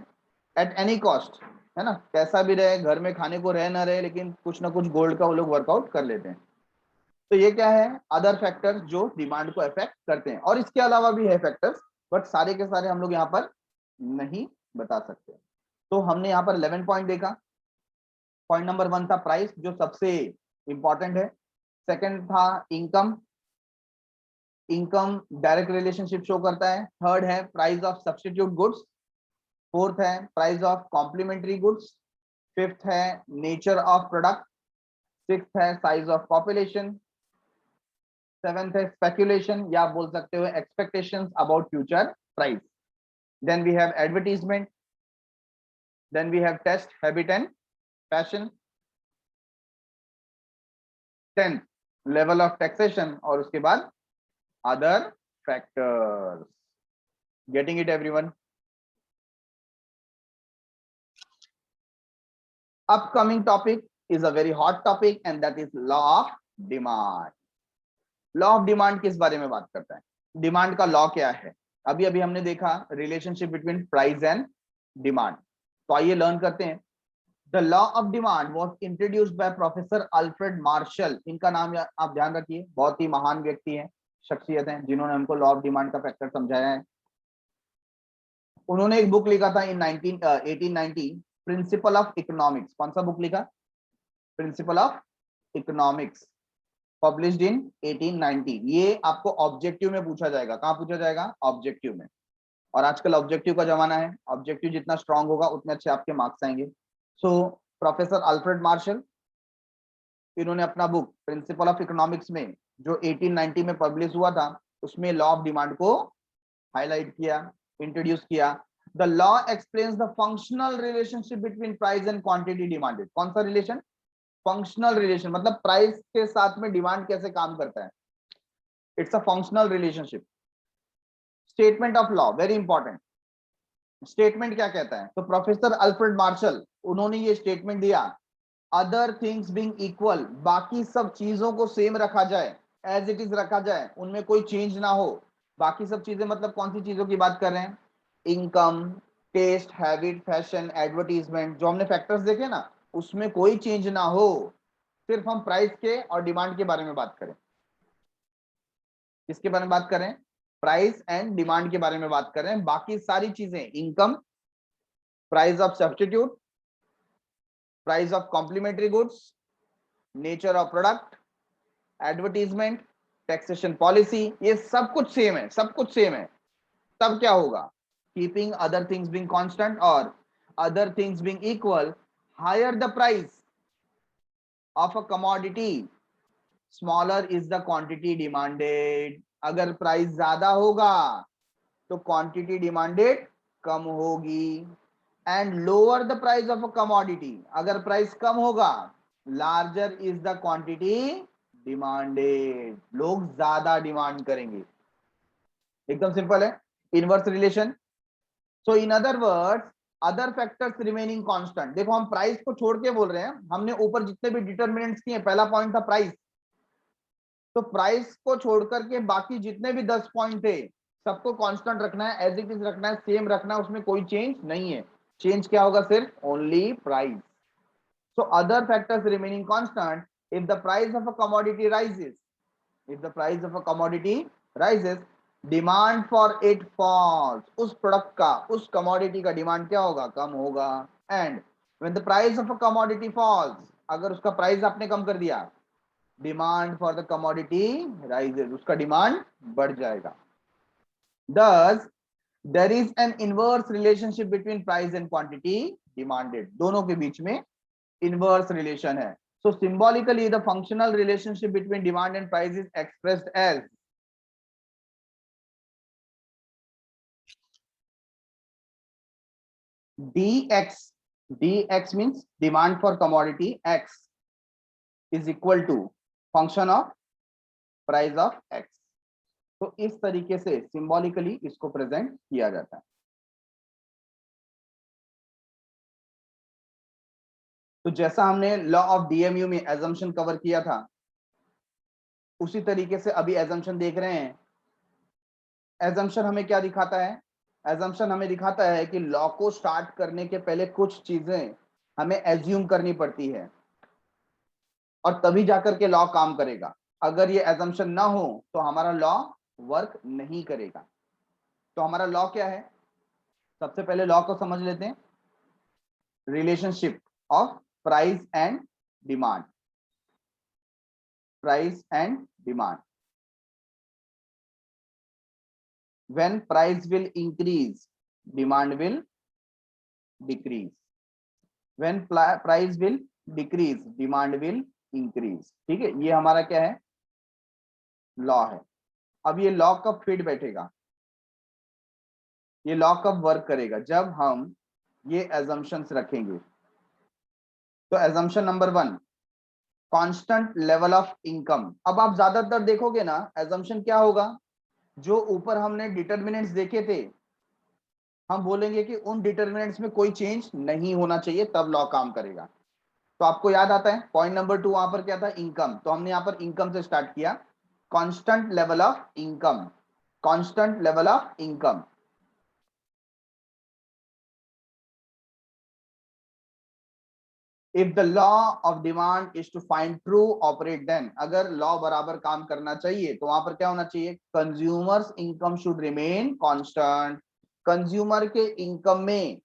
एट एनी कॉस्ट, है ना, कैसा भी रहे, घर में खाने को रहे ना रहे, लेकिन कुछ ना कुछ गोल्ड का वो लोग वर्कआउट कर लेते हैं। तो ये क्या है, अदर फैक्टर्स जो डिमांड को अफेक्ट करते हैं, और इसके अलावा भी है फैक्टर्स, बट सारे के सारे हम लोग यहाँ पर नहीं बता सकते। तो हमने यहाँ पर 11 पॉइंट देखा। पॉइंट नंबर 1 था प्राइस, जो सबसे इंपॉर्टेंट है। सेकंड था income, income direct relationship show करता है। थर्ड है price of substitute goods. Fourth है price of complementary goods. Fifth है नेचर ऑफ प्रोडक्ट। सिक्स्थ है साइज ऑफ पॉपुलेशन। सेवेंथ है स्पेकुलेशन, या बोल सकते हो expectations about future price. Then we have advertisement, then we have taste habit and fashion. 10th level of taxation, और उसके बाद other factors. Getting it everyone? Upcoming topic is a very hot topic and that is law of demand. Law of demand किस बारे में बात करता है, डिमांड का लॉ क्या है। अभी अभी हमने देखा relationship between price and demand, तो आइए लर्न करते हैं। The law of demand was introduced by professor Alfred Marshall. इनका नाम आप ध्यान रखिए, बहुत ही महान व्यक्ति हैं, शख्सियत हैं, जिन्होंने हमको लॉ ऑफ डिमांड का फैक्टर समझाया है। उन्होंने एक बुक लिखा था इन 1890, प्रिंसिपल ऑफ इकोनॉमिक्स। कौन सा बुक लिखा, principle of economics, published in 1890। ये आपको ऑब्जेक्टिव में पूछा जाएगा, कहां पूछा जाएगा, ऑब्जेक्टिव में। और आजकल ऑब्जेक्टिव का जमाना है, ऑब्जेक्टिव जितना स्ट्रांग होगा उतने अच्छे आपके मार्क्स आएंगे। सो प्रोफेसर अल्फ्रेड मार्शल, इन्होंने अपना बुक प्रिंसिपल ऑफ इकोनॉमिक्स में जो 1890 में पब्लिश हुआ था, उसमें लॉ ऑफ डिमांड को हाईलाइट किया, इंट्रोड्यूस किया। The law explains the functional relationship between price and quantity demanded. कौन सा रिलेशन, फंक्शनल रिलेशन, मतलब प्राइस के साथ में डिमांड कैसे काम करता है, it's a functional relationship. Statement of law, very important. Statement क्या कहता है, तो प्रोफेसर अल्फ्रेड मार्शल, उन्होंने ये स्टेटमेंट दिया, अदर थिंग्स बीइंग इक्वल, बाकी सब चीजों को सेम रखा जाए, एज इट इज रखा जाए, उनमें कोई चेंज ना हो। बाकी सब चीजें मतलब कौन सी चीजों की बात कर रहे हैं, income, taste, habit, fashion, advertisement, जो हमने फैक्टर्स देखे ना, उसमें कोई चेंज ना हो, सिर्फ हम प्राइस के और डिमांड के बारे में बात करें। किसके बारे में बात करें, प्राइस एंड डिमांड के बारे में बात करें। बाकी सारी चीजें, income, price of substitute, price of complementary goods, nature of product, advertisement, taxation policy, ये सब कुछ सेम है, सब कुछ सेम है। तब क्या होगा, keeping other things being constant और other things being equal, higher the price of a commodity, smaller is the quantity demanded. अगर प्राइस ज्यादा होगा तो क्वांटिटी डिमांडेड कम होगी। And lower the price of a commodity, अगर प्राइस कम होगा, larger is the quantity demanded, लोग ज्यादा डिमांड करेंगे। एकदम सिंपल है, inverse relation. So in other words, other factors remaining constant. देखो हम प्राइस को छोड़ के बोल रहे हैं, हमने ऊपर जितने भी डिटरमिनेंट्स किए, पहला पॉइंट था प्राइस, तो प्राइस को छोड़ करके बाकी जितने भी 10 पॉइंट थे सबको कांस्टेंट रखना है, एज इट इज रखना है, सेम रखना है, उसमें कोई चेंज नहीं है। चेंज क्या होगा? सिर्फ only price. So other factors remaining constant, if the price of a commodity rises, if the price of a commodity rises, demand for it falls, उस प्रोडक्ट का, उस कमोडिटी का डिमांड क्या होगा? कम होगा। And when the price of a commodity falls, अगर उसका प्राइस आपने कम कर दिया, demand for the commodity rises, उसका डिमांड बढ़ जाएगा। Thus there is an inverse relationship between price and quantity demanded, दोनों के बीच में inverse relation है। So symbolically the functional relationship between demand and price is expressed as dx, dx means demand for commodity x is equal to function of price of x। तो इस तरीके से सिंबॉलिकली इसको प्रेजेंट किया जाता है। तो जैसा हमने लॉ ऑफ डीएमयू में एजम्पशन कवर किया था, उसी तरीके से अभी एजम्पशन देख रहे हैं। एजम्पशन हमें क्या दिखाता है? एजम्पशन हमें दिखाता है कि लॉ को स्टार्ट करने के पहले कुछ चीजें हमें एज्यूम करनी पड़ती है और तभी जाकर के लॉ काम करेगा। अगर ये एजम्पशन ना हो तो हमारा लॉ वर्क नहीं करेगा। तो हमारा लॉ क्या है? सबसे पहले लॉ को समझ लेते हैं, relationship of price and demand. Price and demand, when price will increase, demand will decrease, when price will decrease, demand will increase। ठीक है, ये हमारा क्या है? लॉ है। अब ये लॉ कब फिट बैठेगा? ये लॉ कब वर्क करेगा? जब हम ये एजम्पशंस रखेंगे। तो assumption number 1, constant level of income. अब आप ज्यादातर देखोगे ना, एजम्पशन क्या होगा? जो ऊपर हमने डिटरमिनेंट्स देखे थे, हम बोलेंगे कि उन डिटरमिनेंट्स में कोई चेंज नहीं होना चाहिए, तब लॉ काम करेगा। तो आपको याद आता है पॉइंट नंबर 2 वहां पर क्या था? इनकम। तो हमने यहां पर इनकम से स्टार्ट किया, constant level of income, constant level of income. If the law of demand is to find true operate, then अगर लॉ बराबर काम करना चाहिए तो वहां पर क्या होना चाहिए? Consumers income should remain constant. Consumer के इनकम में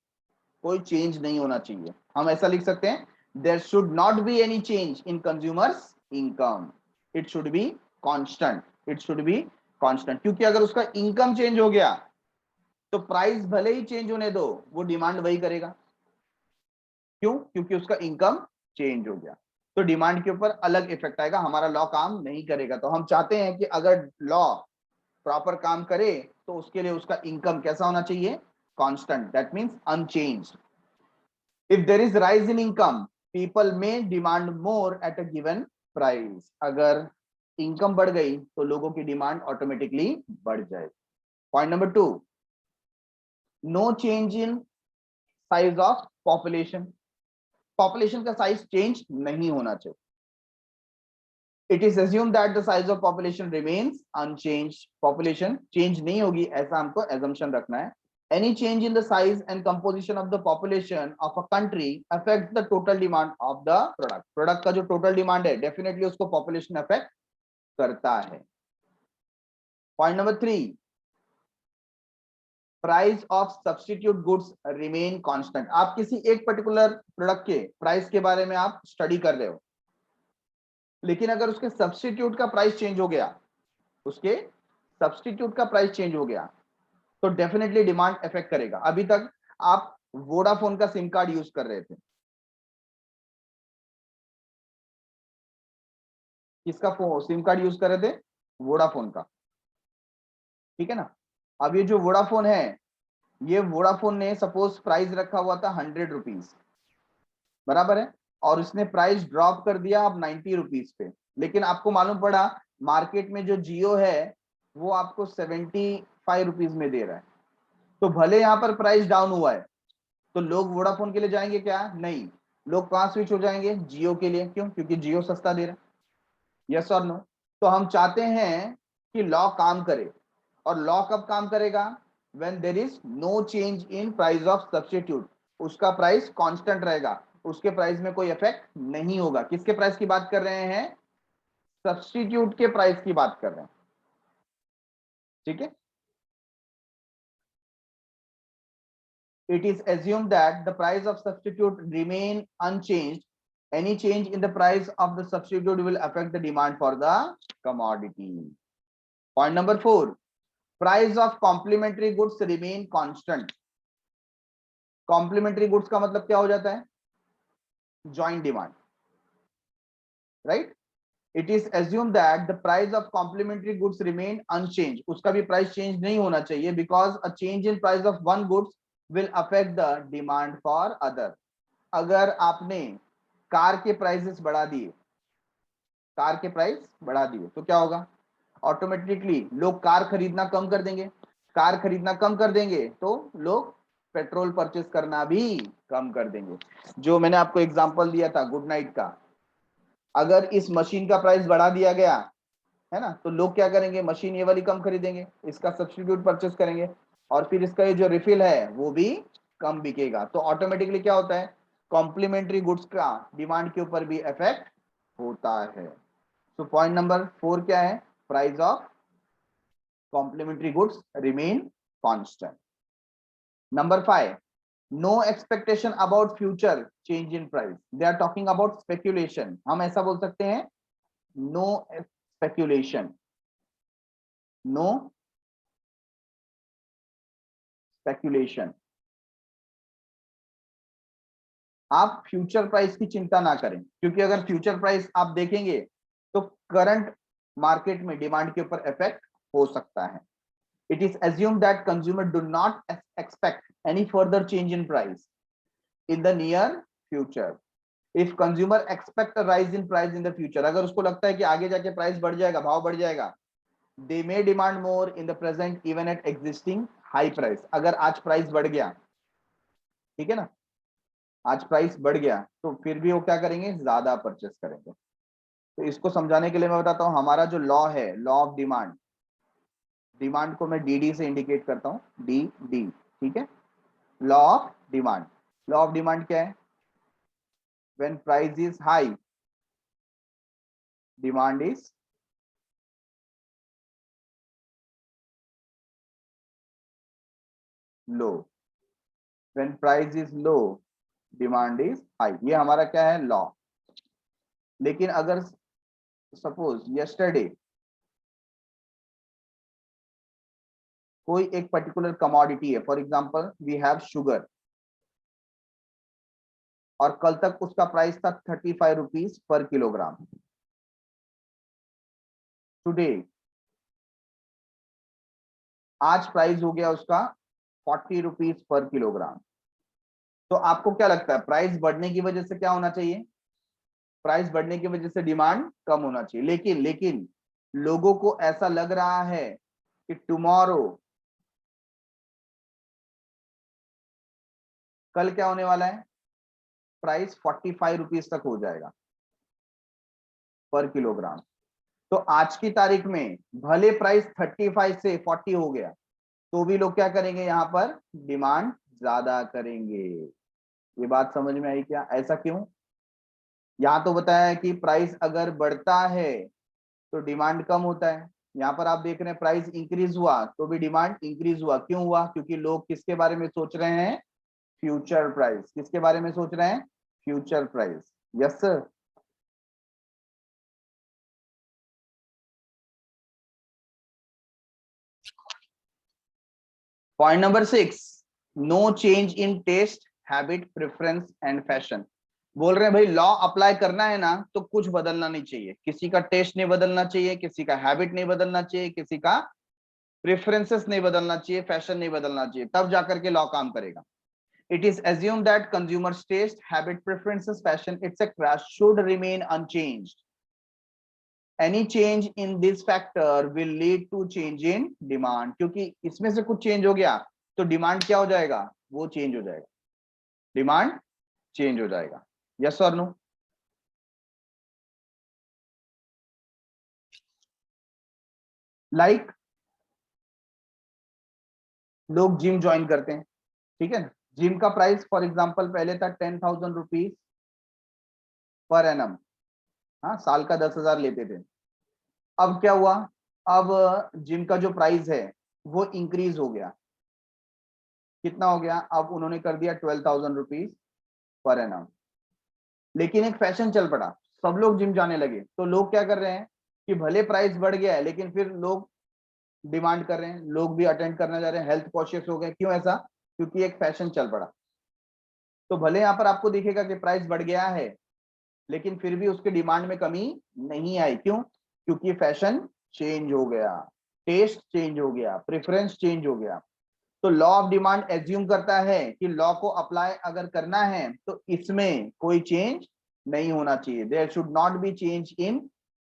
कोई चेंज नहीं होना चाहिए। हम ऐसा लिख सकते हैं, there should not be any change in consumers income, it should be constant, it should be constant. क्योंकि अगर उसका इनकम चेंज हो गया तो प्राइस भले ही चेंज होने दो, वो डिमांड वही करेगा। क्यों? क्योंकि उसका इनकम चेंज हो गया। तो डिमांड के ऊपर अलग इफेक्ट आएगा, हमारा लॉ काम नहीं करेगा। तो हम चाहते हैं कि अगर लॉ प्रॉपर काम करे तो उसके लिए उसका इनकम कैसा होना चाहिए? Constant, that means unchanged. If there is rise in income, people may demand more at a given price। अगर इनकम बढ़ गई तो लोगों की डिमांड ऑटोमेटिकली बढ़ जाएगी। Point number 2, no change in size of population. Population का साइज चेंज नहीं होना चाहिए। It is assumed that the size of population remains unchanged। Population change नहीं होगी, ऐसा हमको assumption रखना है। Any change in the size and composition of the population of a country affects the total demand of the product। Product का जो टोटल डिमांड है, डेफिनेटली उसको पॉपुलेशन अफेक्ट करता है। Point number 3, price of substitute goods remain constant. आप किसी एक पर्टिकुलर प्रोडक्ट के प्राइस के बारे में आप स्टडी कर रहे हो, लेकिन अगर उसके सब्स्टिट्यूट का प्राइस चेंज हो गया, उसके सब्स्टिट्यूट का प्राइस चेंज हो गया, तो डेफिनेटली डिमांड इफेक्ट करेगा। अभी तक आप वोडाफोन का सिम कार्ड यूज कर रहे थे, किसका फोन सिम कार्ड यूज कर रहे थे? वोडाफोन का, ठीक है ना। अब ये जो वोडाफोन है, ये वोडाफोन ने सपोज प्राइस रखा हुआ था 100 रुपीज, बराबर है, और उसने प्राइस ड्रॉप कर दिया अब 90 रुपीज पे। लेकिन आपको मालूम पड़ा मार्केट में जो जियो है वो आपको 75 रुपीज में दे रहा है। तो भले यहाँ पर प्राइस डाउन हुआ है, तो लोग वोडाफोन के लिए जाएंगे क्या? नहीं, लोग कहां स्विच हो जाएंगे? जियो के लिए। क्यों? क्योंकि जियो सस्ता दे रहा है। यस और नो? तो हम चाहते हैं कि लॉ काम करे, और लॉ कब काम करेगा? When there is no change in price of substitute. उसका प्राइस कांस्टेंट रहेगा, उसके प्राइस में कोई इफेक्ट नहीं होगा। किसके प्राइस की बात कर रहे हैं? सब्स्टिट्यूट के प्राइस की बात कर रहे हैं, ठीक है। It is assumed that the price of substitute remain unchanged. Any change in the price of the substitute will affect the demand for the commodity. Point number 4, price of complementary goods remain constant. Complementary goods का मतलब क्या हो जाता है? Joint demand, right? It is assumed that the price of complementary goods remain unchanged. उसका भी प्राइस चेंज नहीं होना चाहिए, because a change in price of one goods will affect the demand for other. अगर आपने कार के प्राइसेस बढ़ा दिए, कार के प्राइस बढ़ा दिए, तो क्या होगा? ऑटोमेटिकली लोग कार खरीदना कम कर देंगे। कार खरीदना कम कर देंगे तो लोग पेट्रोल परचेस करना भी कम कर देंगे। जो मैंने आपको एग्जांपल दिया था गुड नाइट का, अगर इस मशीन का प्राइस बढ़ा दिया गया है ना, तो लोग क्या करेंगे? मशीन ये वाली कम खरीदेंगे, इसका सब्स्टिट्यूट परचेस करेंगे, और फिर इसका ये जो रिफिल है वो भी कम बिकेगा। तो ऑटोमेटिकली क्या होता है? कॉम्प्लीमेंट्री गुड्स का डिमांड के ऊपर भी इफेक्ट होता है। तो पॉइंट नंबर 4 क्या है? Price of complementary goods remain constant. Number 5, no expectation about future change in price. They are talking about speculation. हम ऐसा बोल सकते हैं, नो स्पेक्यूलेशन, नो स्पेक्यूलेशन। आप फ्यूचर प्राइस की चिंता ना करें, क्योंकि अगर फ्यूचर प्राइस आप देखेंगे तो करंट मार्केट में डिमांड के ऊपर इफेक्ट हो सकता है। It is assumed that consumer do not expect any further change in price in the near future. If consumer expect a rise in price in the future, अगर उसको लगता है कि आगे जाके प्राइस बढ़ जाएगा, भाव बढ़ जाएगा, they may demand more in the present even at existing high price. अगर आज प्राइस बढ़ गया, ठीक है ना, आज प्राइस बढ़ गया, तो फिर भी वो क्या करेंगे? ज्यादा परचेस करेंगे। तो इसको समझाने के लिए मैं बताता हूं, हमारा जो लॉ है, लॉ ऑफ डिमांड, डिमांड को मैं डी से इंडिकेट करता हूं, डी, ठीक है। Law of demand, law of demand क्या है? When price is high, demand is low. When price is low, demand is high. ये हमारा क्या है? लॉ। लेकिन अगर सपोज यस्टरडे कोई एक पर्टिकुलर कमोडिटी है, for example we have sugar, और कल तक उसका प्राइस था 35 रुपीज पर किलोग्राम। टुडे, आज प्राइस हो गया उसका 40 रुपीज पर किलोग्राम। तो आपको क्या लगता है, प्राइस बढ़ने की वजह से क्या होना चाहिए? प्राइस बढ़ने की वजह से डिमांड कम होना चाहिए। लेकिन लोगों को ऐसा लग रहा है कि टुमारो, कल क्या होने वाला है? प्राइस 45 रुपीज तक हो जाएगा पर किलोग्राम। तो आज की तारीख में भले प्राइस 35 से 40 हो गया, तो भी लोग क्या करेंगे? यहाँ पर डिमांड ज्यादा करेंगे। ये बात समझ में आई क्या? ऐसा क्यों? यहाँ तो बताया है कि प्राइस अगर बढ़ता है तो डिमांड कम होता है। यहाँ पर आप देख रहे हैं प्राइस इंक्रीज हुआ तो भी डिमांड इंक्रीज हुआ। क्यों हुआ? क्योंकि लोग किसके बारे में सोच रहे हैं? Future price. किसके बारे में सोच रहे हैं? Future price. Yes sir. Point number 6, no change in taste, habit, preference and fashion. बोल रहे हैं भाई लॉ अप्लाई करना है ना तो कुछ बदलना नहीं चाहिए, किसी का टेस्ट नहीं बदलना चाहिए, किसी का हैबिट नहीं बदलना चाहिए, किसी का प्रेफरेंसेस नहीं बदलना चाहिए, फैशन नहीं बदलना चाहिए, तब जाकर के लॉ काम करेगा। It is assumed that consumers' taste, habit, preferences, fashion, etc. should remain unchanged. Any change in this factor will lead to change in demand. क्योंकि इसमें से कुछ चेंज हो गया तो डिमांड क्या हो जाएगा, वो चेंज हो जाएगा, डिमांड चेंज हो जाएगा। यस और नो? लाइक लोग जिम ज्वाइन करते हैं, ठीक है ना, जिम का प्राइस फॉर एग्जांपल पहले था 10,000 रुपीज पर एनम, हाँ साल का 10,000 लेते थे। अब क्या हुआ, अब जिम का जो प्राइस है वो इंक्रीज हो गया, कितना हो गया, अब उन्होंने कर दिया 12,000 रुपीज पर एनम। लेकिन एक फैशन चल पड़ा, सब लोग जिम जाने लगे, तो लोग क्या कर रहे हैं कि भले प्राइस बढ़ गया है लेकिन फिर लोग डिमांड कर रहे हैं, लोग भी अटेंड करना चाह रहे हैं, हेल्थ कॉन्शियस हो गए। क्यों ऐसा? क्योंकि एक फैशन चल पड़ा। तो भले यहाँ पर आपको दिखेगा कि प्राइस बढ़ गया है लेकिन फिर भी उसके डिमांड में कमी नहीं आई। क्यों? क्योंकि फैशन चेंज हो गया, टेस्ट चेंज हो गया, प्रेफरेंस चेंज हो गया। तो लॉ ऑफ डिमांड एज्यूम करता है कि लॉ को अप्लाई अगर करना है तो इसमें कोई चेंज नहीं होना चाहिए, there should not be change in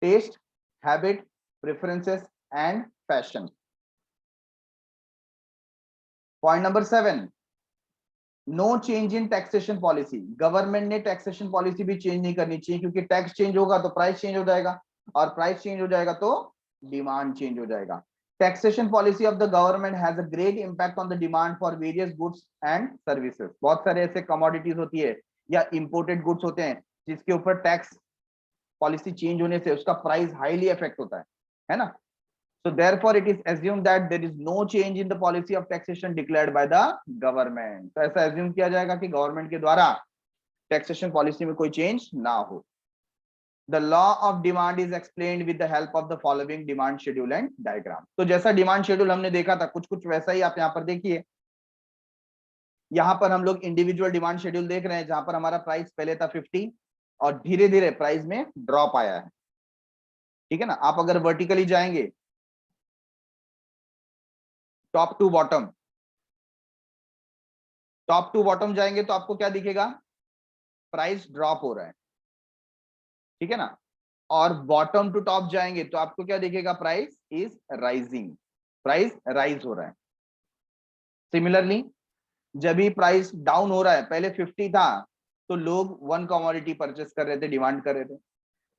taste, habit, preferences and fashion. Point number 7, no change in taxation policy. Government ने टैक्सेशन पॉलिसी भी चेंज नहीं करनी चाहिए, क्योंकि टैक्स चेंज होगा तो प्राइस चेंज हो जाएगा, और प्राइस चेंज हो जाएगा तो डिमांड चेंज हो जाएगा। Taxation policy of the government has a great impact on the demand for various goods and services. बहुत सारे ऐसे कमोडिटीज होती है या इंपोर्टेड गुड्स होते हैं जिसके ऊपर टैक्स पॉलिसी चेंज होने से उसका प्राइस हाईली इफेक्ट होता है ना। So therefore it is assumed that there is no change in the policy of taxation declared by the government. तो ऐसा assume किया जाएगा कि गवर्नमेंट के द्वारा टैक्सेशन पॉलिसी में कोई चेंज ना हो। The law of demand is explained with the help of the following demand schedule and diagram. तो जैसा डिमांड शेड्यूल हमने देखा था कुछ कुछ वैसा ही आप यहाँ पर देखिए। यहाँ पर हम लोग इंडिविजुअल डिमांड शेड्यूल देख रहे हैं जहां पर हमारा प्राइस पहले था 50 और धीरे धीरे प्राइस में ड्रॉप आया है, ठीक है ना। आप अगर वर्टिकली जाएंगे top to bottom, top to bottom जाएंगे तो आपको क्या दिखेगा, प्राइस ड्रॉप हो रहा है, ठीक है ना। और बॉटम टू टॉप जाएंगे तो आपको क्या दिखेगा, price is rising, price rise हो रहा है। सिमिलरली जब भी प्राइस डाउन हो रहा है, पहले 50 था तो लोग वन कमोडिटी परचेस कर रहे थे, डिमांड कर रहे थे।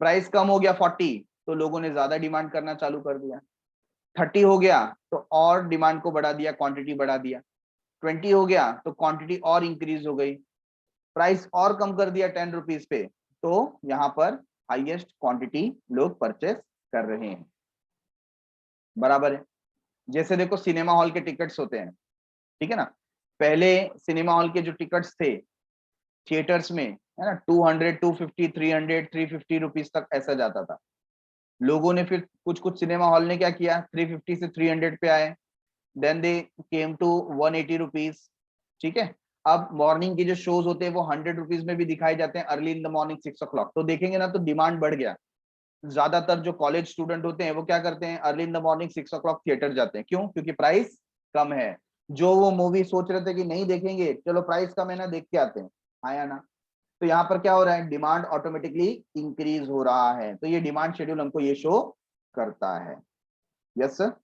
प्राइस कम हो गया 40 तो लोगों ने ज्यादा डिमांड करना चालू कर दिया। 30 हो गया तो और डिमांड को बढ़ा दिया, क्वांटिटी बढ़ा दिया। 20 हो गया तो क्वांटिटी और इंक्रीज हो गई। प्राइस और कम कर दिया 10 रुपीज पे तो यहाँ पर हाईएस्ट क्वांटिटी लोग परचेस कर रहे हैं, बराबर है। जैसे देखो सिनेमा हॉल के टिकट्स होते हैं, ठीक है ना। पहले सिनेमा हॉल के जो टिकट्स थे थिएटर्स में, है ना, 200, 250, 300, 350 रुपीज तक ऐसा जाता था। लोगों ने फिर कुछ कुछ सिनेमा हॉल ने क्या किया, 350 से 300 पे आए, then they came to 180 rupees, ठीक है। अब मॉर्निंग के जो शोज होते हैं वो 100 रुपीज में भी दिखाए जाते हैं, early in the morning 6 o'clock। तो देखेंगे ना तो डिमांड बढ़ गया। ज्यादातर जो कॉलेज स्टूडेंट होते हैं वो क्या करते हैं, early in the morning 6 o'clock theatre जाते हैं। क्यों? क्योंकि प्राइस कम है। जो वो मूवी सोच रहे थे कि नहीं देखेंगे, चलो प्राइस कम है ना, देख के आते हैं, आया ना। तो यहाँ पर क्या हो रहा है, डिमांड ऑटोमेटिकली इंक्रीज हो रहा है। तो ये डिमांड शेड्यूल हमको ये शो करता है। Yes sir.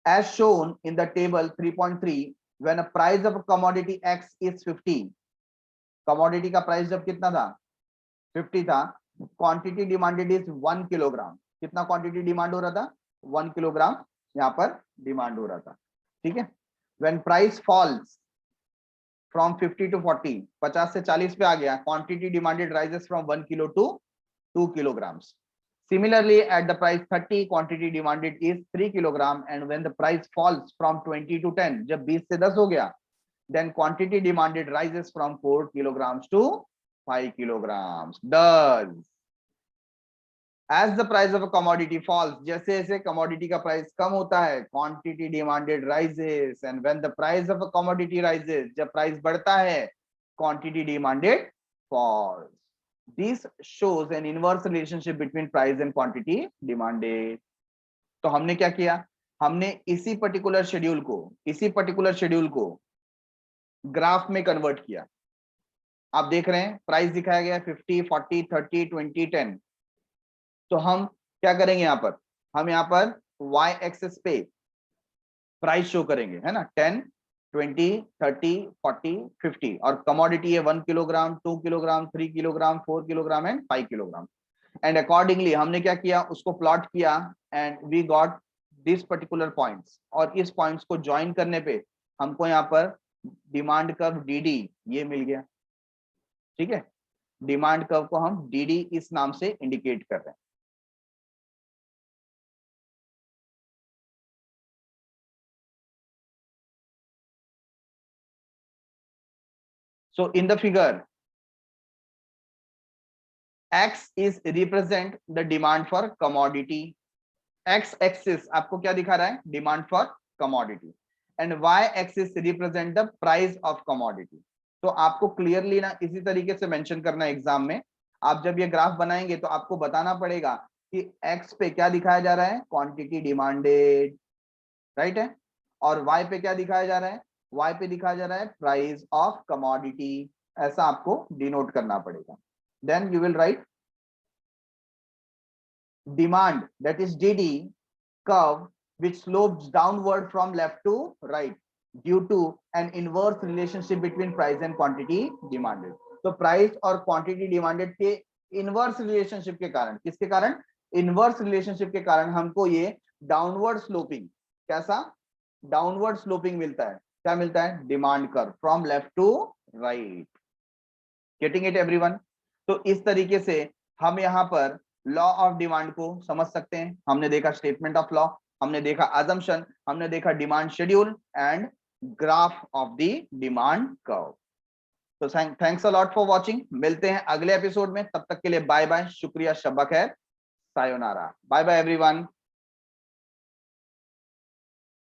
As shown in the table 3.3, when a price of a commodity X is 50, commodity का प्राइस जब कितना था, 50 था, क्वांटिटी डिमांडेड इज 1 किलोग्राम। कितना क्वांटिटी डिमांड हो रहा था, 1 किलोग्राम यहाँ पर डिमांड हो रहा था, ठीक है। When price falls from 50 to 40, 50 से 40 पे आ गया, quantity demanded rises from 1 kilo to 2 kilograms. Similarly, at the price 30, quantity demanded is 3 kilogram, and when the price falls from 20 to 10, जब 20 से 10 हो गया, then quantity demanded rises from 4 kilograms to 5 kilograms. Does as the price of a commodity falls, जैसे जैसे commodity का price कम होता है, quantity demanded rises, and when the price of a commodity rises, जब price बढ़ता है quantity demanded falls. This shows an inverse relationship between price and quantity demanded. तो हमने क्या किया, हमने इसी पर्टिकुलर शेड्यूल को ग्राफ में कन्वर्ट किया। आप देख रहे हैं प्राइस दिखाया गया 50, 40, 30, 20, 10। तो हम क्या करेंगे, हम यहाँ पर y एक्सिस पे प्राइस शो करेंगे, है ना, 10, 20, 30, 40, 50, और कमोडिटी है 1 kilogram, 2 kilogram, 3 kilogram, 4 kilogram and 5 kilogram. And accordingly हमने क्या किया, उसको प्लॉट किया and we got this particular points, और इस पॉइंट्स को ज्वाइन करने पे हमको यहाँ पर डिमांड कर्व डी ये मिल गया। ठीक है, डिमांड कर्व को हम डी इस नाम से इंडिकेट कर रहे हैं। So in the figure, X is represent the demand for commodity. X axis आपको क्या दिखा रहा है, demand for commodity, and Y axis represent the price of commodity. तो आपको क्लियरली ना इसी तरीके से मेंशन करना है एग्जाम में। आप जब ये ग्राफ बनाएंगे तो आपको बताना पड़ेगा कि X पे क्या दिखाया जा रहा है, क्वांटिटी डिमांडेड, राइट है, और Y पे क्या दिखाया जा रहा है, Y पे दिखाया जा रहा है प्राइस ऑफ कमोडिटी। ऐसा आपको डिनोट करना पड़ेगा। Then you will write demand, that is DD curve which slopes downward from left to right due to an inverse relationship between price and quantity demanded. तो प्राइस और क्वांटिटी डिमांडेड के इनवर्स रिलेशनशिप के कारण, किसके कारण, इनवर्स रिलेशनशिप के कारण हमको ये डाउनवर्ड स्लोपिंग, कैसा डाउनवर्ड स्लोपिंग मिलता है, क्या मिलता है, demand curve from left to right. Getting it everyone? तो इस तरीके से हम यहाँ पर लॉ ऑफ डिमांड को समझ सकते हैं। हमने देखा स्टेटमेंट ऑफ लॉ, हमने देखा अजम्पशन, हमने देखा demand schedule and graph of the demand curve. तो thanks a lot for watching. मिलते हैं अगले एपिसोड में, तब तक के लिए बाय बाय, शुक्रिया, शब्बा खैर, सायोनारा, बाय बाय एवरीवन।